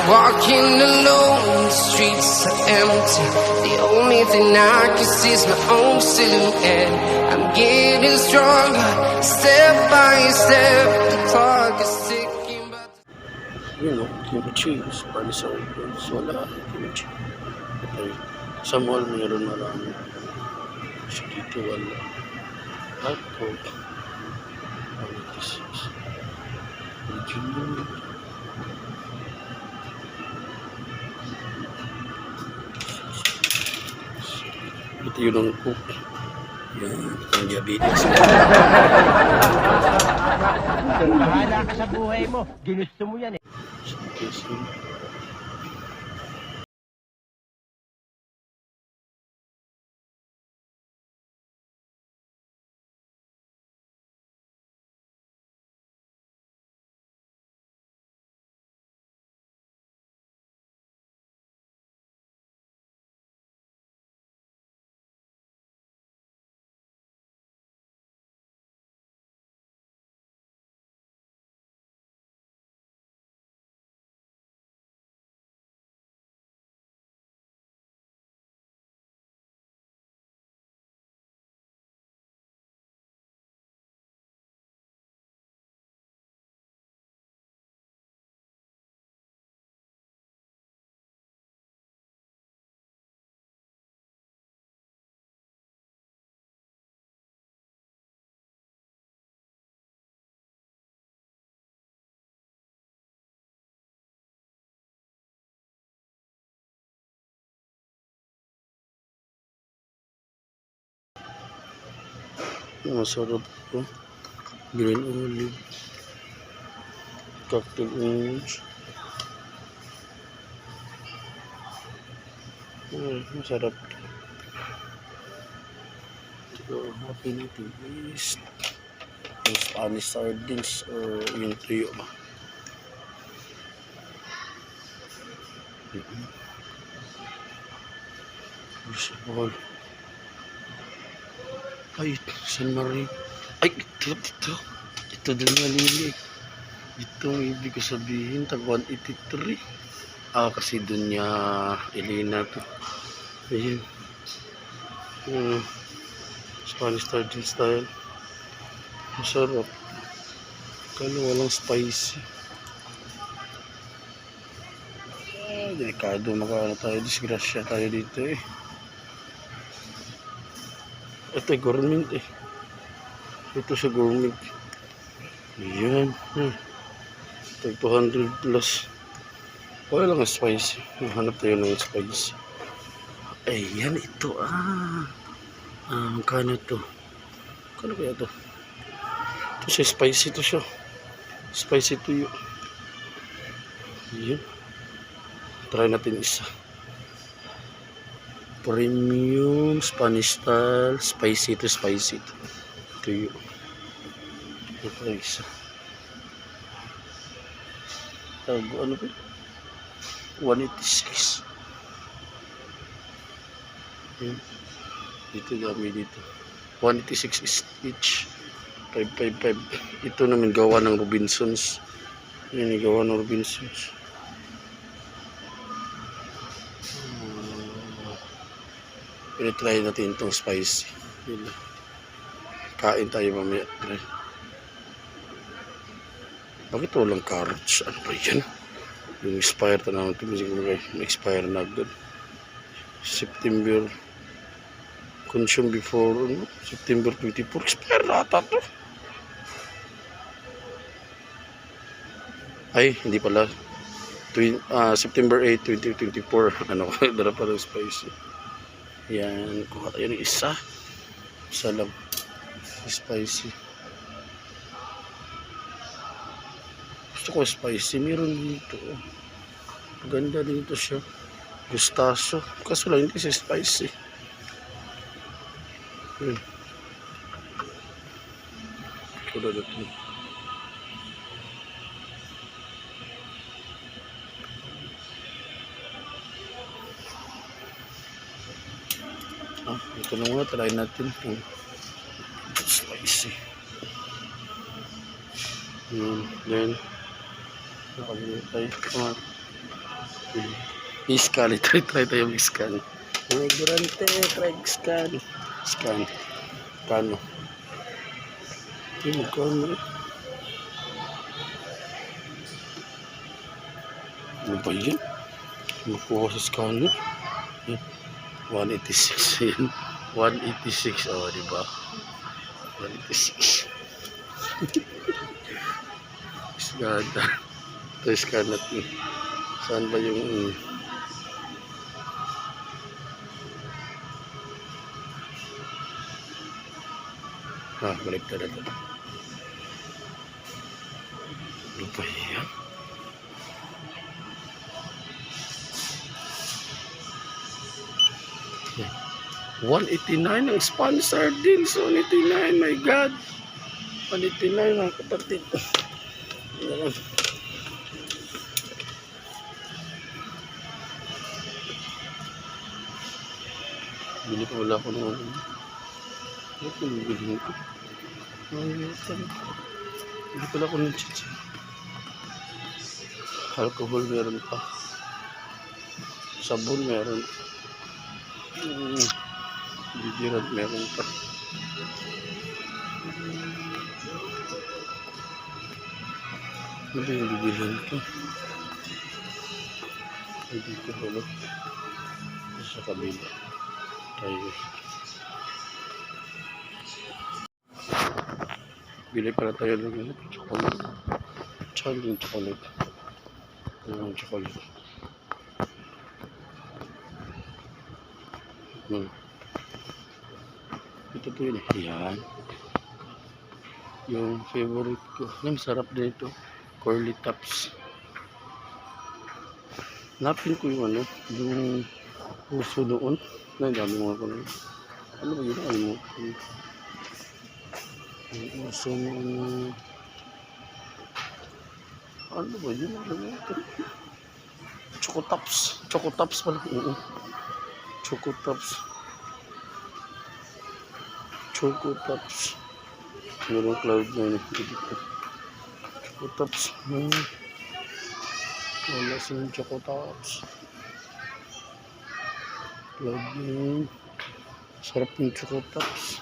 Walking alone, the streets are empty. The only thing I can see is my own silhouette. I'm getting stronger, step by step. The clock is ticking, but Yun o, kimchi. Spanish organs. Wala, kimchi. Okay. Sa mall, mayroon marami. So, dito wala. Hot coke. This is original. Ito yun ang coke. Yung ang diabetes. Bahala ka sa buhay mo. Ginusto mo yan eh. Masarap po. Green olive. Cocktail orange. Masarap. So, happy natin is yung Spanish sardines or yung tuyo ba. Bisbol. Ay, San Marie. Ay, ito din nalili. Ito ang ibig ko sabihin, tag 183. Kasi dun niya Elena to. Ayun. Spanish sardine style. Masarap. Kalo walang spicy. Delikado makaano tayo. Disgrasya tayo dito eh. Ito ay government eh. Ito sa government. Ayan. Ito 200 plus. Wala lang spicy. Hanap tayo ng spicy. Ayan ito. Magkano ito? Magkano kaya ito? Ito siya spicy to siya. Spicy tuyo. Ayan. Try natin isa. Premium Spanish style spicy to tuyo. Ito isa. Tago ano ba? 186. Dito dami dito. 186 is each. 555. Ito naman gawa ng Robinsons. Yan gawa ng Robinsons. Try natin itong spicy. Kain tayo mamaya. Bakit walang carrots? Ano ba yan? Yung expire na naman ito. Expire na agad. September. Consume before September 24. Expire na ata ito. Ay, hindi pala. September 8, 2024. Ano ko, dara pa ng spicy. Yan, kuha tayo ng isa. Isa lang. Spicy. Gusto ko spicy. Meron dito. Maganda dito siya. Gustaso. Kaso lang hindi siya spicy. Kuda dito. Ito na muna, try natin kung spicy. Then, nakalimutan tayo. I-scan. Try tayo mag-scan. Mga ignorante, try scan. Scan. Kano? Magkano? Ano ba yun? Makuha sa scanner. 186 yun. 186. Oh, diba? 186. Scan. Ito scan natin. Saan ba yung balik na ito. Ano ba yan? Yeah. 189 ang Spanish sardines. 189, my God. 189 mga kapatid. Yan. Bili pa wala ko naman. Ito yung bilhin ko. Hindi pala ko ng chicha. Alcohol meron pa. Sabon meron. Bibirad meron pa. Ano ba yung bibilhin ko? Ay dito pala. Sa kabila. Tayo. Bili pala tayo ng chocolate. Tsaka yung chocolate. Yung chocolate. Ito po yun. Yan. Yung favorite ko. Yung sarap din ito. Curly Tops. Napin ko yung yung puso doon. Ay, dami mga ko na. Ano ba yun? Ano mo? Yung puso mo. Ano ba yun? Choco Tops. Choco Tops pala. Choco Tops. Choco Tops. Merong cloud na yun. Choco Tops. Wala silang Choco Tops. Cloud na yun. Sarap yung Choco Tops.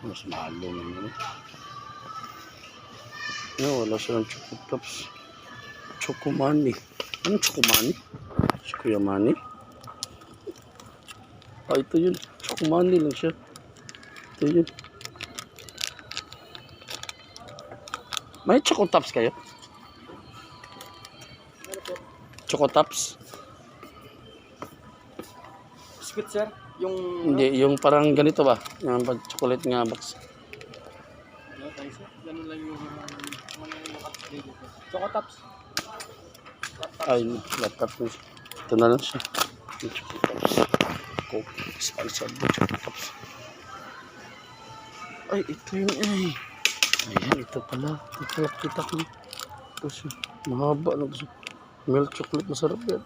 Mas mahalo naman. Wala silang Choco Tops. Choco Money. Anong Choco Money? Choco Money? Ito yun. Choco Money lang siya. Ito yun. May Choco Tops kayo? Choco Tops? Sweet, sir? Yung... Hindi, yung parang ganito ba? Yung chocolate nga box. Ganun lang yung... Choco Tops. Ay, laptop mo. Ito na lang siya. Yung Choco Tops. Coke. Sponsored by Choco Tops. Ay, ito yun ay. Ayan, ito pala. Ito pala kita ko. Kasi mahaba na gusto. Milk chocolate masarap yan.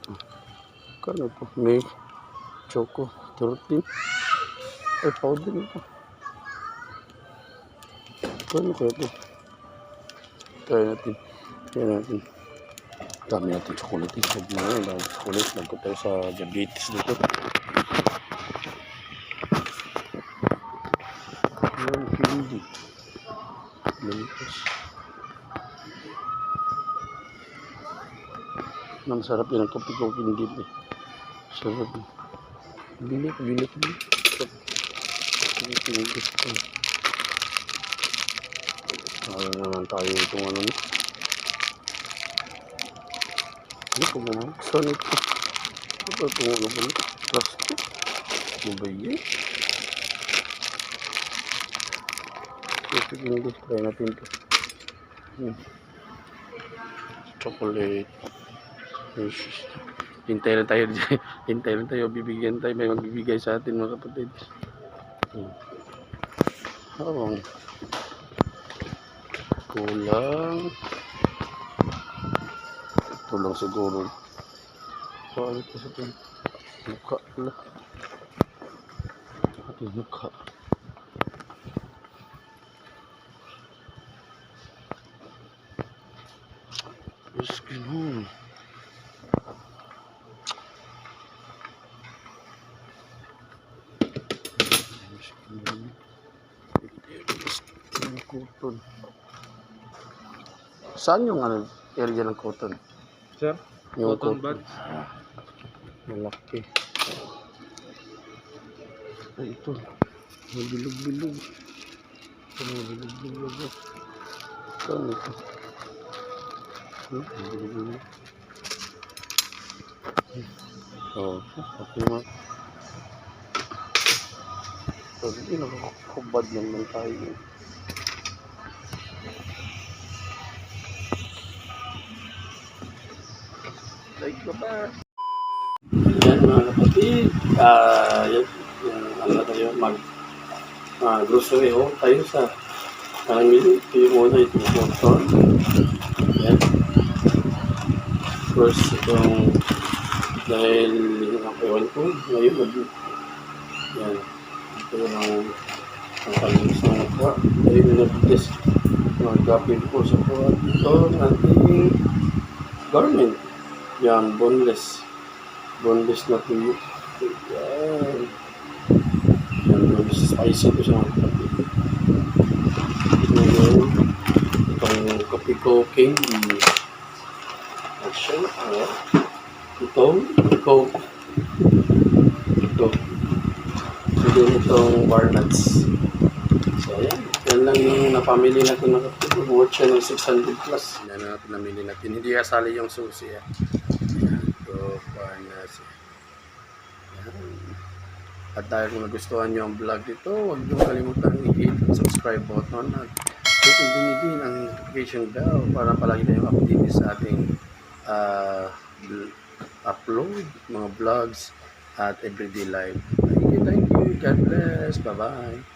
Kano ito? Milk choco 13. Ay, powder ito. Kano kaya ito? Try natin. Try natin. Dami natin chocolate. Isog na yun. Dami chocolate. Nagko tayo sa diabetes dito. Ayan, hindi. Limitas. Ang sarap yan ang kopi-kopi hindi eh. Sarap eh. Bili. Ayaw naman tayo itong ano na. Ano po ba naman? Saan ito? Ano ba itong ano ba ito? Plastic? Ano ba yan? Ito hindi. Try natin ito. Chocolate. Hintay lang tayo dyan. Hintay lang tayo. Bibigyan tayo. May magbibigay sa atin mga kapatid. Kulang. Ito lang siguro. So, ano ito sa ito? Mukha pala. Mukha. Diyos Ginoo. Diyos Ginoo. Yung cotton. Saan yung ano, area ng cotton? Sir, Yung cotton cotton. buds. Malaki. Ay, ito. May bilog-bilog. Ito, may bilog-bilog. Saan ito? May bilog-bilog. Oh, okay na. So, hindi nakakubad naman tayo. Like ba ba? Yan mga kapatid, ano tayo, grocery haul tayo sa pamili. Ito yung una, itong cotton. Yan. First, itong dahil ewan ko, ngayon, yan. Ito yung ang kalimus na nakuha. Dahil nabigis, mag-copy po sa kuha. Ito ang ating garment. Yan, boneless. Boneless na tuyo. Yan. Yan, boneless. Spicy ko siya. Itong Coffee Co candy. Action. Itong Coke. Ito. Ito itong walnuts. So, ayan. Yan lang yung napamili natin na kapatid. Worth siya ng 600 plus. Yan na natin namili natin. Hindi kasali yung susi. Ito, walnuts. At dahil kung nagustuhan nyo ang vlog dito, huwag nyo kalimutan i-hit ang subscribe button at hit din ang notification bell para palagi tayong update sa ating upload, mga vlogs at everyday life. Thank you. God bless. Bye-bye.